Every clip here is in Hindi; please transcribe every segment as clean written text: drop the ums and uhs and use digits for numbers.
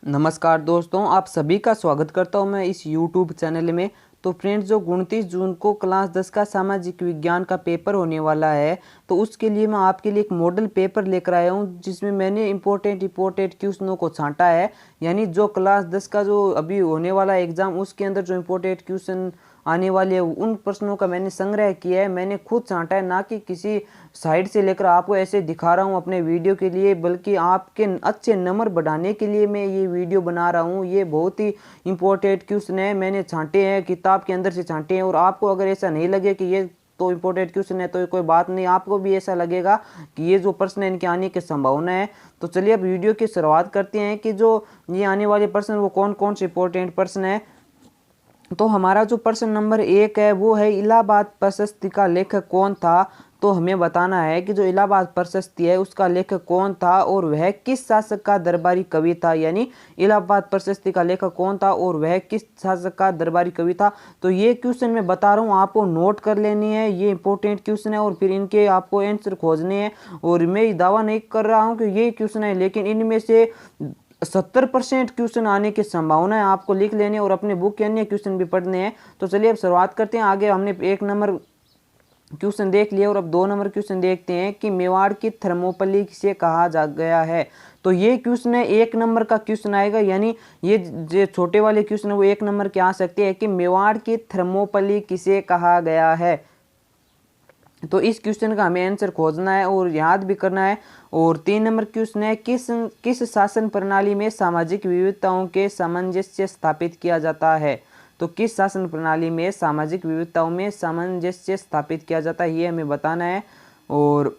नमस्कार दोस्तों, आप सभी का स्वागत करता हूं मैं इस YouTube चैनल में। तो फ्रेंड्स, जो 29 जून को क्लास 10 का सामाजिक विज्ञान का पेपर होने वाला है, तो उसके लिए मैं आपके लिए एक मॉडल पेपर लेकर आया हूं, जिसमें मैंने इम्पोर्टेंट क्वेश्चनों को छांटा है। यानी जो क्लास 10 का जो अभी होने वाला एग्ज़ाम, उसके अंदर जो इम्पोर्टेंट क्वेश्चन आने वाले उन प्रश्नों का मैंने संग्रह किया है। मैंने खुद छांटा है, ना कि किसी साइड से लेकर आपको ऐसे दिखा रहा हूँ अपने वीडियो के लिए, बल्कि आपके अच्छे नंबर बढ़ाने के लिए मैं ये वीडियो बना रहा हूँ। ये बहुत ही इंपॉर्टेंट क्वेश्चन है, मैंने छांटे हैं, किताब के अंदर से छांटे हैं। और आपको अगर ऐसा नहीं लगे कि ये तो इंपॉर्टेंट क्वेश्चन है, तो कोई बात नहीं, आपको भी ऐसा लगेगा कि ये जो प्रश्न है इनके आने की संभावना है। तो चलिए अब वीडियो की शुरुआत करते हैं कि जो ये आने वाले प्रश्न वो कौन कौन से इंपॉर्टेंट प्रश्न है। तो हमारा जो प्रश्न नंबर 1 है वो है, इलाहाबाद प्रशस्ति का लेखक कौन था। तो हमें बताना है कि जो इलाहाबाद प्रशस्ति है उसका लेखक कौन था और वह किस शासक का दरबारी कवि था। यानी इलाहाबाद प्रशस्ति का लेखक कौन था और वह किस शासक का दरबारी कवि था। तो ये क्वेश्चन मैं बता रहा हूँ, आपको नोट कर लेनी है, ये इंपॉर्टेंट क्वेश्चन है और फिर इनके आपको आंसर खोजने हैं। और मैं दावा नहीं कर रहा हूँ कि ये क्वेश्चन है, लेकिन इनमें से 70% क्वेश्चन आने की संभावना है। आपको लिख लेने और अपने बुक के अन्य क्वेश्चन भी पढ़ने हैं। तो चलिए अब शुरुआत करते हैं। आगे हमने 1 नंबर क्वेश्चन देख लिया और अब 2 नंबर क्वेश्चन देखते हैं कि मेवाड़ की थर्मोपली किसे कहा जा गया है। तो ये क्वेश्चन है, 1 नंबर का क्वेश्चन आएगा। यानी ये जो छोटे वाले क्वेश्चन है वो 1 नंबर के आ सकते हैं कि मेवाड़ की थर्मोपली किसे कहा गया है। तो इस क्वेश्चन का हमें आंसर खोजना है और याद भी करना है। और 3 नंबर क्वेश्चन है, किस किस शासन प्रणाली में सामाजिक विविधताओं के सामंजस्य स्थापित किया जाता है। तो किस शासन प्रणाली में सामाजिक विविधताओं में सामंजस्य स्थापित किया जाता है, ये हमें बताना है। और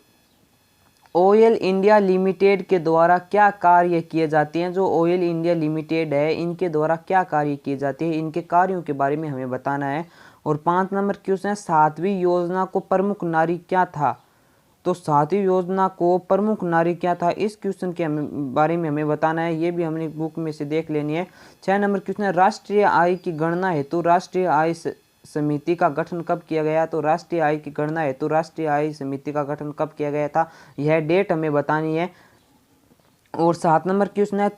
ऑयल इंडिया लिमिटेड के द्वारा क्या कार्य किए जाते हैं। जो ऑयल इंडिया लिमिटेड है, इनके द्वारा क्या कार्य किए जाते हैं, इनके कार्यों के बारे में हमें बताना है। और 5 नंबर क्वेश्चन है, 7वीं योजना को प्रमुख नारी क्या था। तो 7वीं योजना को प्रमुख नारी क्या था, इस क्वेश्चन के बारे में हमें बताना है। ये भी हमने बुक में से देख लेनी है। 6 नंबर क्वेश्चन है, राष्ट्रीय आय की गणना हेतु राष्ट्रीय आय समिति का गठन कब किया गया। तो राष्ट्रीय आय की गणना हेतु राष्ट्रीय आय समिति का गठन कब किया गया था, यह डेट हमें बतानी है। और 7 नंबर क्वेश्चन है,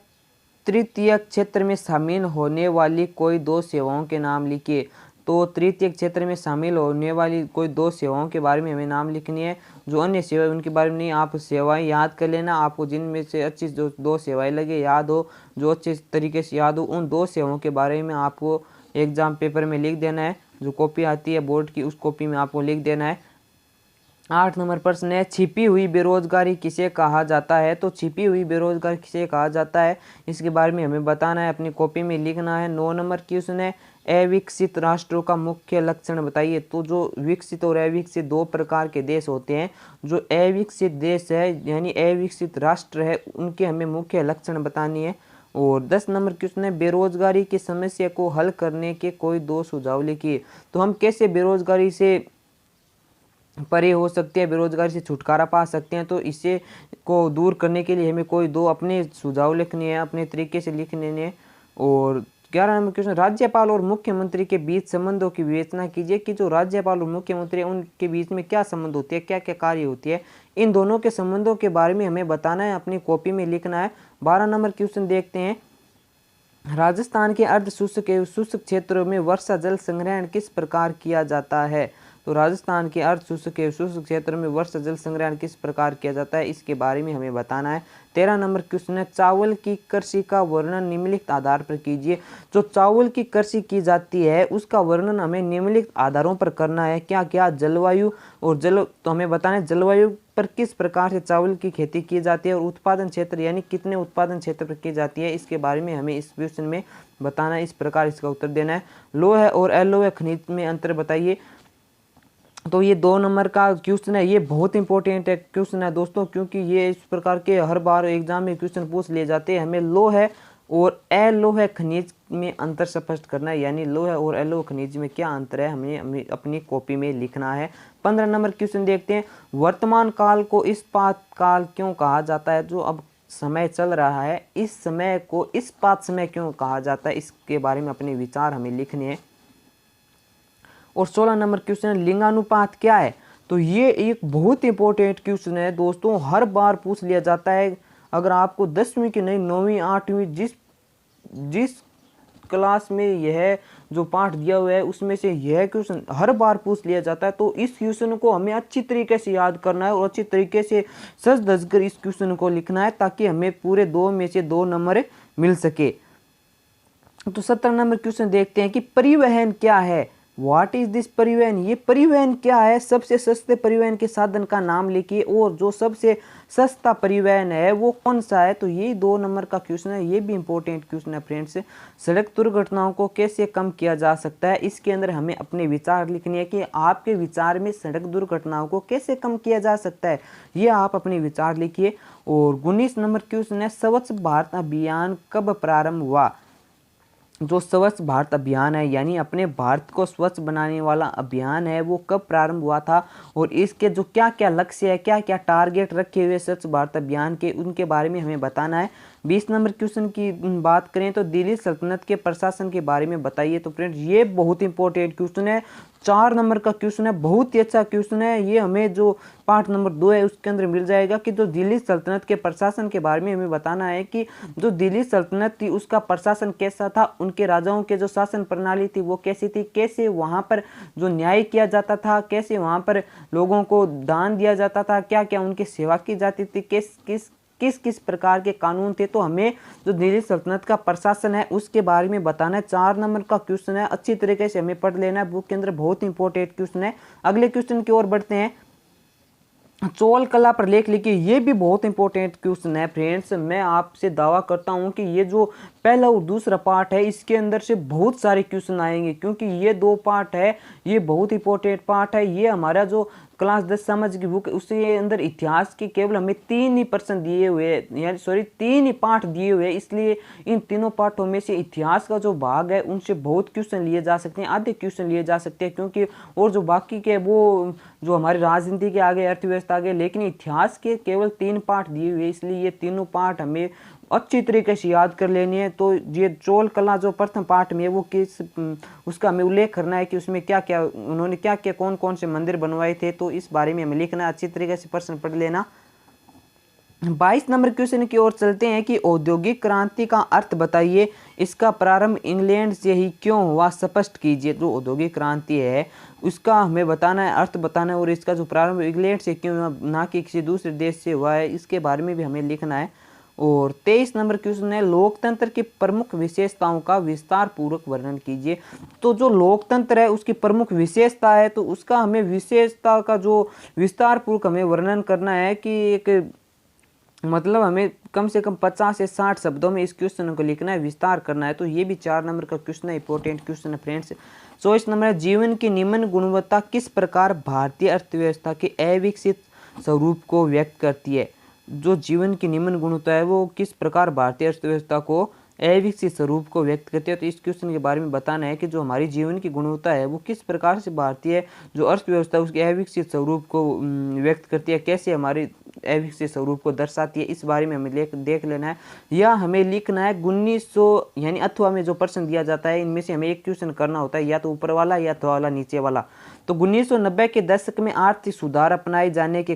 तृतीय क्षेत्र में शामिल होने वाली कोई 2 सेवाओं के नाम लिखिए। तो तृतीय क्षेत्र में शामिल होने वाली कोई 2 सेवाओं के बारे में हमें नाम लिखनी है। जो अन्य सेवाएं उनके बारे में नहीं, आप सेवाएं याद कर लेना। आपको जिनमें से अच्छी जो 2 सेवाएं लगे, याद हो, जो अच्छे तरीके से याद हो, उन 2 सेवाओं के बारे में आपको एग्जाम पेपर में लिख देना है। जो कॉपी आती है बोर्ड की, उस कॉपी में आपको लिख देना है। 8 नंबर प्रश्न है, छिपी हुई बेरोजगारी किसे कहा जाता है। तो छिपी हुई बेरोजगारी किसे कहा जाता है, इसके बारे में हमें बताना है, अपनी कॉपी में लिखना है। 9 नंबर क्वेश्चन है, अविकसित राष्ट्रों का मुख्य लक्षण बताइए। तो जो विकसित और अविकसित 2 प्रकार के देश होते हैं। जो अविकसित देश है यानी अविकसित राष्ट्र है, उनके हमें मुख्य लक्षण बतानी है। और 10 नंबर क्वेश्चन है, बेरोजगारी की समस्या को हल करने के कोई 2 सुझाव लिखिए। तो हम कैसे बेरोजगारी से परे हो सकते हैं, बेरोजगारी से छुटकारा पा सकते हैं। तो इसे को दूर करने के लिए हमें कोई 2 अपने सुझाव लिखने हैं, अपने तरीके से लिखने हैं। और 11 नंबर क्वेश्चन, राज्यपाल और मुख्यमंत्री के बीच संबंधों की विवेचना कीजिए। कि जो राज्यपाल और मुख्यमंत्री उनके बीच में क्या संबंध होती है, क्या क्या कार्य होती है, इन दोनों के संबंधों के बारे में हमें बताना है, अपनी कॉपी में लिखना है। 12 नंबर क्वेश्चन देखते हैं, राजस्थान के अर्ध शुष्क एवं शुष्क क्षेत्रों में वर्षा जल संग्रहण किस प्रकार किया जाता है। तो राजस्थान के अर्ध शुष्क एवं शुष्क क्षेत्र में वर्षा जल संग्रहण किस प्रकार किया जाता है, इसके बारे में हमें बताना है। 13 नंबर क्वेश्चन है, चावल की कृषि का वर्णन निम्नलिखित आधार पर कीजिए। जो चावल की कृषि की जाती है उसका वर्णन हमें निम्नलिखित आधारों पर करना है। क्या क्या, जलवायु और तो हमें बताना है जलवायु पर किस प्रकार से चावल की खेती की जाती है, और उत्पादन क्षेत्र यानी कितने उत्पादन क्षेत्र पर की जाती है, इसके बारे में हमें इस क्वेश्चन में बताना है। इस प्रकार इसका उत्तर देना है। लोह और अलोह खनिज में अंतर बताइए। तो ये 2 नंबर का क्वेश्चन है, ये बहुत इंपॉर्टेंट है क्वेश्चन है दोस्तों, क्योंकि ये इस प्रकार के हर बार एग्जाम में क्वेश्चन पूछ लिए जाते हैं। हमें लोह और अलोह खनिज में अंतर स्पष्ट करना है। यानी लोह और अलोह खनिज में क्या अंतर है, हमें अपनी कॉपी में लिखना है। 15 नंबर क्वेश्चन देखते हैं, वर्तमान काल को इस्पात काल क्यों कहा जाता है। जो अब समय चल रहा है, इस समय को इस्पात समय क्यों कहा जाता है, इसके बारे में अपने विचार हमें लिखने हैं। और 16 नंबर क्वेश्चन, लिंगानुपात क्या है। तो ये एक बहुत इंपॉर्टेंट क्वेश्चन है दोस्तों, हर बार पूछ लिया जाता है। अगर आपको 10वीं की नहीं 9वीं 8वीं जिस जिस क्लास में यह जो पाठ दिया हुआ है उसमें से यह क्वेश्चन हर बार पूछ लिया जाता है, तो इस क्वेश्चन को हमें अच्छी तरीके से याद करना है और अच्छी तरीके से सच धज कर इस क्वेश्चन को लिखना है ताकि हमें पूरे 2 में से 2 नंबर मिल सके। तो 17 नंबर क्वेश्चन देखते हैं कि परिवहन क्या है। व्हाट इज दिस परिवहन, ये परिवहन क्या है। सबसे सस्ते परिवहन के साधन का नाम लिखिए और जो सबसे सस्ता परिवहन है वो कौन सा है। तो ये 2 नंबर का क्वेश्चन है, ये भी इंपॉर्टेंट क्वेश्चन है फ्रेंड्स। सड़क दुर्घटनाओं को कैसे कम किया जा सकता है, इसके अंदर हमें अपने विचार लिखने हैं कि आपके विचार में सड़क दुर्घटनाओं को कैसे कम किया जा सकता है, ये आप अपने विचार लिखिए। और 19 नंबर क्वेश्चन है स्वच्छ भारत अभियान कब प्रारंभ हुआ। जो स्वच्छ भारत अभियान है यानी अपने भारत को स्वच्छ बनाने वाला अभियान है वो कब प्रारंभ हुआ था और इसके जो क्या क्या लक्ष्य है, क्या क्या टारगेट रखे हुए स्वच्छ भारत अभियान के, उनके बारे में हमें बताना है। 20 नंबर क्वेश्चन की बात करें तो दिल्ली सल्तनत के प्रशासन के बारे में बताइए। तो फ्रेंड्स ये बहुत इंपॉर्टेंट क्वेश्चन है, 4 नंबर का क्वेश्चन है, बहुत ही अच्छा क्वेश्चन है। ये हमें जो पार्ट नंबर 2 है उसके अंदर मिल जाएगा कि जो दिल्ली सल्तनत के प्रशासन के बारे में हमें बताना है कि जो दिल्ली सल्तनत थी उसका प्रशासन कैसा था, उनके राजाओं के जो शासन प्रणाली थी वो कैसी थी, कैसे वहाँ पर जो न्याय किया जाता था, कैसे वहाँ पर लोगों को दान दिया जाता था, क्या क्या उनकी सेवा की जाती थी, किस किस प्रकार के कानून थे। तो हमें जो दिल्ली सल्तनत का प्रशासन है उसके बारे में बताना है। 4 नंबर का क्वेश्चन है, अच्छी तरीके से हमें पढ़ लेना है, बुक के अंदर बहुत इंपॉर्टेंट क्वेश्चन है। अगले क्वेश्चन की ओर बढ़ते हैं। चौल कला पर लेख लिखिए, ये भी बहुत इंपॉर्टेंट क्वेश्चन है फ्रेंड्स। मैं आपसे दावा करता हूं कि ये जो पहला और दूसरा पार्ट है इसके अंदर से बहुत सारे क्वेश्चन आएंगे क्योंकि ये 2 पार्ट है, ये बहुत इंपॉर्टेंट पार्ट है। ये हमारा जो क्लास 10 समझ की बुक उसके अंदर इतिहास के केवल हमें 3 ही प्रश्न दिए हुए यानी 3 ही पार्ट दिए हुए, इसलिए इन तीनों पार्टों में से इतिहास का जो भाग है उनसे बहुत क्वेश्चन लिए जा सकते हैं, आधे क्वेश्चन लिए जा सकते हैं क्योंकि और जो बाकी के वो जो हमारी राजनीति के आगे, अर्थव्यवस्था आगे, लेकिन इतिहास के केवल 3 पार्ट दिए हुए, इसलिए ये तीनों पार्ट हमें अच्छी तरीके से याद कर लेनी है। तो ये चोल कला जो प्रथम पार्ट में वो किस उसका हमें उल्लेख करना है कि उसमें क्या क्या उन्होंने क्या क्या कौन कौन से मंदिर बनवाए थे, तो इस बारे में हमें लिखना है, अच्छी तरीके से प्रश्न पढ़ लेना। 22 नंबर क्वेश्चन की ओर चलते हैं कि औद्योगिक क्रांति का अर्थ बताइए, इसका प्रारंभ इंग्लैंड से ही क्यों हुआ, स्पष्ट कीजिए। जो औद्योगिक क्रांति है उसका हमें बताना है, अर्थ बताना है और इसका जो प्रारंभ इंग्लैंड से क्यों हुआ ना कि किसी दूसरे देश से हुआ है, इसके बारे में भी हमें लिखना है। और 23 नंबर क्वेश्चन है लोकतंत्र की प्रमुख विशेषताओं का विस्तार पूर्वक वर्णन कीजिए। तो जो लोकतंत्र है उसकी प्रमुख विशेषता है तो उसका हमें विशेषता का जो विस्तार पूर्वक हमें वर्णन करना है कि एक मतलब हमें कम से कम 50 से 60 शब्दों में इस क्वेश्चन को लिखना है, विस्तार करना है। तो ये भी 4 नंबर का क्वेश्चन है, इंपॉर्टेंट क्वेश्चन है फ्रेंड्स। 24 नंबर है जीवन की निम्न गुणवत्ता किस प्रकार भारतीय अर्थव्यवस्था के अविकसित स्वरूप को व्यक्त करती है। जो जीवन की निम्न गुणवत्ता है वो किस प्रकार भारतीय अर्थव्यवस्था को अविकसित स्वरूप को व्यक्त करती है। तो इस क्वेश्चन के बारे में बताना है कि जो हमारी जीवन की गुणवत्ता है वो किस प्रकार से भारतीय जो अर्थव्यवस्था है उसके अविकसित स्वरूप को व्यक्त करती है, कैसे हमारी अविकसित स्वरूप को दर्शाती है, इस बारे में हमें देख लेना है। या हमें लिखना है 1900 यानी अथवा में जो प्रश्न दिया जाता है इनमें से हमें एक क्वेश्चन करना होता है, या तो ऊपर वाला या तो वाला नीचे वाला। तो 1990 के दशक में आर्थिक सुधार अपनाए जाने के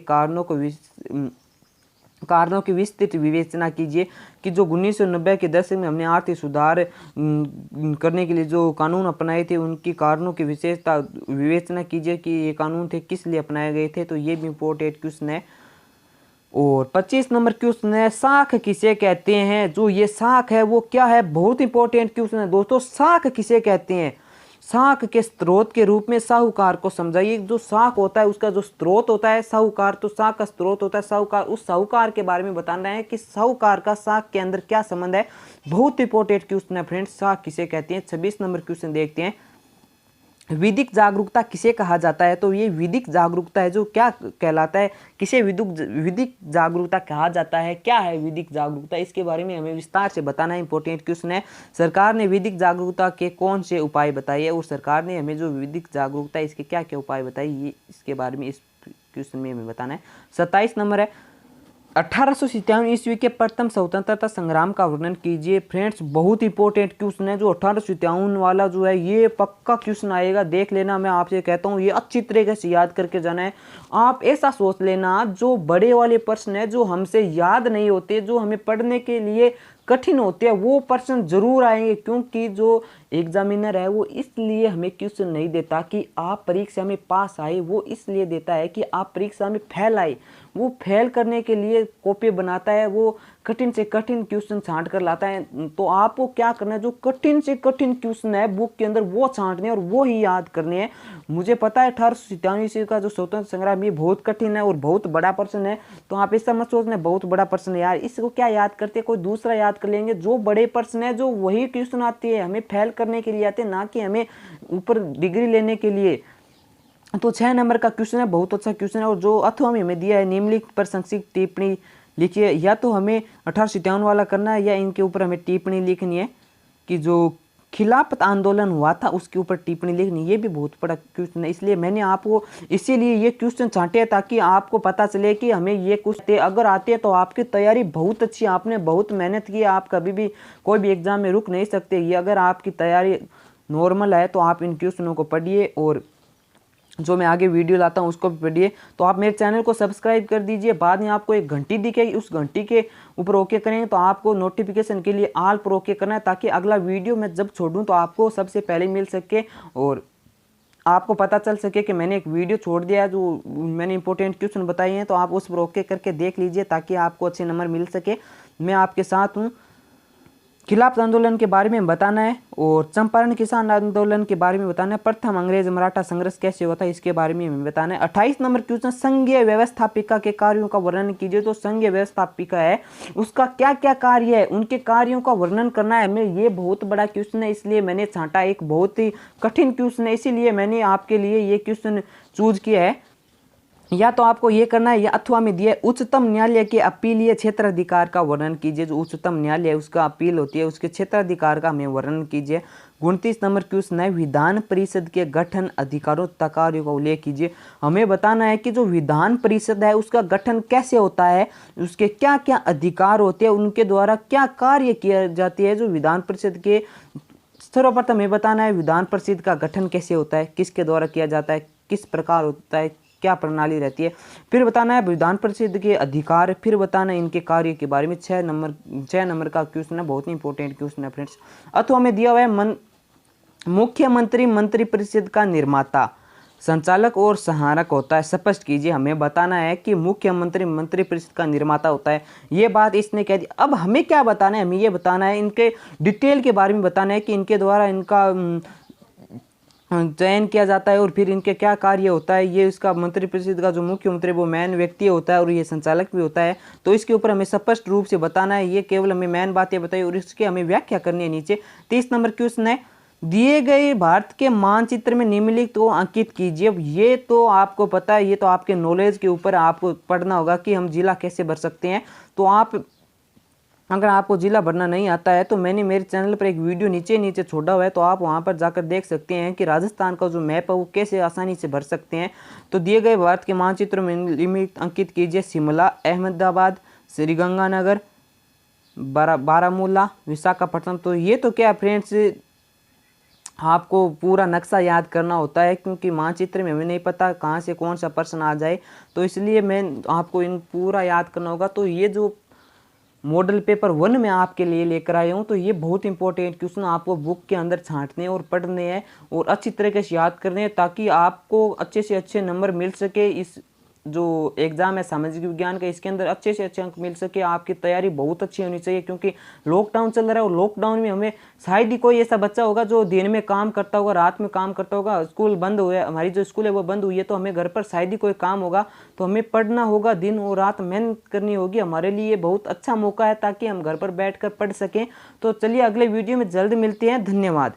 कारणों की विस्तृत विवेचना कीजिए कि जो 1990 के दशक में हमने आर्थिक सुधार करने के लिए जो कानून अपनाए थे उनकी कारणों की विशेषता विवेचना कीजिए कि ये कानून थे किस लिए अपनाए गए थे। तो ये भी इंपॉर्टेंट क्वेश्चन है। और 25 नंबर क्वेश्चन है साख किसे कहते हैं। जो ये साख है वो क्या है, बहुत इंपॉर्टेंट क्वेश्चन है दोस्तों। साख किसे कहते हैं, साख के स्रोत के रूप में साहूकार को समझाइए। जो साख होता है उसका जो स्रोत होता है साहूकार, तो साख का स्रोत होता है साहूकार। उस साहूकार के बारे में बताना है कि साहूकार का साख के अंदर क्या संबंध है, बहुत इंपॉर्टेंट क्वेश्चन है फ्रेंड्स। साख किसे कहते हैं। 26 नंबर क्वेश्चन देखते हैं विधिक जागरूकता किसे कहा जाता है। तो ये विधिक जागरूकता है जो क्या कहलाता है, किसे विधिक जागरूकता कहा जाता है, क्या है विधिक जागरूकता, इसके बारे में हमें विस्तार से बताना है, इंपॉर्टेंट क्वेश्चन है। सरकार ने विधिक जागरूकता के कौन से उपाय बताए है और सरकार ने हमें जो विधिक जागरूकता है इसके क्या क्या उपाय बताए, ये इसके बारे में इस क्वेश्चन में हमें बताना है। 27 नंबर है 1897 ईस्वी के प्रथम स्वतंत्रता संग्राम का वर्णन कीजिए। फ्रेंड्स बहुत इंपॉर्टेंट क्वेश्चन है जो 1857 वाला जो है ये पक्का क्वेश्चन आएगा, देख लेना। मैं आपसे कहता हूँ ये अच्छी तरीके से याद करके जाना है। आप ऐसा सोच लेना जो बड़े वाले प्रश्न है जो हमसे याद नहीं होते, जो हमें पढ़ने के लिए कठिन होते हैं, वो प्रश्न जरूर आएंगे, क्योंकि जो एग्जामिनर है वो इसलिए हमें क्वेश्चन नहीं देता कि आप परीक्षा में पास आए, वो इसलिए देता है कि आप परीक्षा में फेल आए। वो फेल करने के लिए कॉपी बनाता है, वो कठिन से कठिन क्वेश्चन छांट कर लाता है। तो आपको क्या करना है, जो कठिन से कठिन क्वेश्चन है बुक के अंदर वो छांटने और वो ही याद करने हैं। मुझे पता है 1897 ईस्वी का जो स्वतंत्र संग्राम ये बहुत कठिन है और बहुत बड़ा प्रश्न है, तो आप ऐसा मत सोचना बहुत बड़ा प्रश्न है यार, इसको क्या याद करते, कोई दूसरा याद कर लेंगे। जो बड़े प्रश्न है जो वही क्वेश्चन आती है, हमें फेल करने के लिए आते हैं, ना कि हमें ऊपर डिग्री लेने के लिए। तो 6 नंबर का क्वेश्चन है, बहुत अच्छा क्वेश्चन है। और जो अथवा में हमें दिया है निम्नलिखित पर संक्षिप्त टिप्पणी लिखिए। या तो हमें 1857 वाला करना है या इनके ऊपर हमें टिप्पणी लिखनी है कि जो खिलाफत आंदोलन हुआ था उसके ऊपर टिप्पणी लिखनी। ये भी बहुत बड़ा क्वेश्चन है, इसलिए मैंने आपको इसीलिए ये क्वेश्चन छांटे हैं ताकि आपको पता चले कि हमें ये क्वेश्चन अगर आते हैं तो आपकी तैयारी बहुत अच्छी, आपने बहुत मेहनत की, आप कभी भी कोई भी एग्जाम में रुक नहीं सकते। ये अगर आपकी तैयारी नॉर्मल है तो आप इन क्वेश्चनों को पढ़िए और जो मैं आगे वीडियो लाता हूँ उसको भी पढ़िए। तो आप मेरे चैनल को सब्सक्राइब कर दीजिए, बाद में आपको एक घंटी दिखेगी, उस घंटी के ऊपर ओके करेंगे तो आपको नोटिफिकेशन के लिए ऑल पर ओके करना है, ताकि अगला वीडियो मैं जब छोड़ूं तो आपको सबसे पहले मिल सके और आपको पता चल सके कि मैंने एक वीडियो छोड़ दिया है जो मैंने इंपॉर्टेंट क्वेश्चन बताए हैं। तो आप उस पर ओके करके देख लीजिए ताकि आपको अच्छे नंबर मिल सके। मैं आपके साथ हूँ। खिलाफत आंदोलन के बारे में बताना है और चंपारण किसान आंदोलन के बारे में बताना है। प्रथम अंग्रेज मराठा संघर्ष कैसे होता है इसके बारे में बताना है। 28 नंबर क्वेश्चन, संघीय व्यवस्थापिका के कार्यों का वर्णन कीजिए। तो संघीय व्यवस्थापिका है उसका क्या क्या कार्य है, उनके कार्यों का वर्णन करना है हमें। ये बहुत बड़ा क्वेश्चन है इसलिए मैंने छांटा, एक बहुत ही कठिन क्वेश्चन है इसीलिए मैंने आपके लिए ये क्वेश्चन चूज किया है। या तो आपको ये करना है या अथवा में दिया उच्चतम न्यायालय के अपीलीय क्षेत्राधिकार का वर्णन कीजिए। जो उच्चतम न्यायालय है उसका अपील होती है उसके क्षेत्राधिकार का हमें वर्णन कीजिए। 29 नंबर क्वेश्चन है विधान परिषद के गठन अधिकारों तथा कार्यों का उल्लेख कीजिए। हमें बताना है कि जो विधान परिषद है उसका गठन कैसे होता है, उसके क्या क्या अधिकार होते हैं, उनके द्वारा क्या कार्य किया जाती है। जो विधान परिषद के सर्वप्रथम हमें बताना है विधान परिषद का गठन कैसे होता है, किसके द्वारा किया जाता है, किस प्रकार होता है, क्या प्रणाली रहती है। फिर बताना है विधान परिषद के अधिकार, फिर बताना है इनके कार्य के बारे में। 6 नंबर का क्वेश्चन है, बहुत ही इंपॉर्टेंट क्वेश्चन है फ्रेंड्स। अथवा में दिया हुआ है मुख्यमंत्री मंत्री परिषद का निर्माता, संचालक और सहारक होता है, स्पष्ट कीजिए। हमें बताना है कि मुख्यमंत्री मंत्री परिषद का निर्माता होता है, ये बात इसने कह दी। अब हमें क्या बताना है, हमें ये बताना है इनके डिटेल के बारे में बताना है कि इनके द्वारा इनका चयन किया जाता है और फिर इनके क्या कार्य होता है। ये इसका मंत्री परिषद का जो मुख्यमंत्री वो मेन व्यक्ति होता है और ये संचालक भी होता है, तो इसके ऊपर हमें स्पष्ट रूप से बताना है। ये केवल हमें मेन बातें बताई और इसकी हमें व्याख्या करनी है नीचे। 30 नंबर क्वेश्चन है दिए गए भारत के मानचित्र में निम्नलिखित को अंकित कीजिए। ये तो आपको पता है, ये तो आपके नॉलेज के ऊपर आपको पढ़ना होगा कि हम जिला कैसे भर सकते हैं। तो आप अगर आपको जिला भरना नहीं आता है तो मैंने मेरे चैनल पर एक वीडियो नीचे छोड़ा हुआ है, तो आप वहां पर जाकर देख सकते हैं कि राजस्थान का जो मैप है वो कैसे आसानी से भर सकते हैं। तो दिए गए भारत के मानचित्र में निम्नलिखित अंकित कीजिए। शिमला, अहमदाबाद, श्रीगंगानगर, बारामूला, विशाखापट्टनम। तो ये तो क्या फ्रेंड्स आपको पूरा नक्शा याद करना होता है, क्योंकि मानचित्र में हमें नहीं पता कहाँ से कौन सा प्रश्न आ जाए, तो इसलिए मैं आपको इन पूरा याद करना होगा। तो ये जो मॉडल पेपर 1 में आपके लिए लेकर आया हूँ, तो ये बहुत इंपॉर्टेंट क्वेश्चन आपको बुक के अंदर छांटने और पढ़ने हैं और अच्छी तरीके से याद करने हैं, ताकि आपको अच्छे से अच्छे नंबर मिल सके। इस जो एग्ज़ाम है सामाजिक विज्ञान का, इसके अंदर अच्छे से अच्छे अंक मिल सके। आपकी तैयारी बहुत अच्छी होनी चाहिए, क्योंकि लॉकडाउन चल रहा है और लॉकडाउन में हमें शायद ही कोई ऐसा बच्चा होगा जो दिन में काम करता होगा, रात में काम करता होगा। स्कूल बंद हुआ है, हमारी जो स्कूल है वो बंद हुई है, तो हमें घर पर शायद ही कोई काम होगा, तो हमें पढ़ना होगा, दिन और रात मेहनत करनी होगी। हमारे लिए बहुत अच्छा मौका है ताकि हम घर पर बैठ कर पढ़ सकें। तो चलिए अगले वीडियो में जल्द मिलते हैं, धन्यवाद।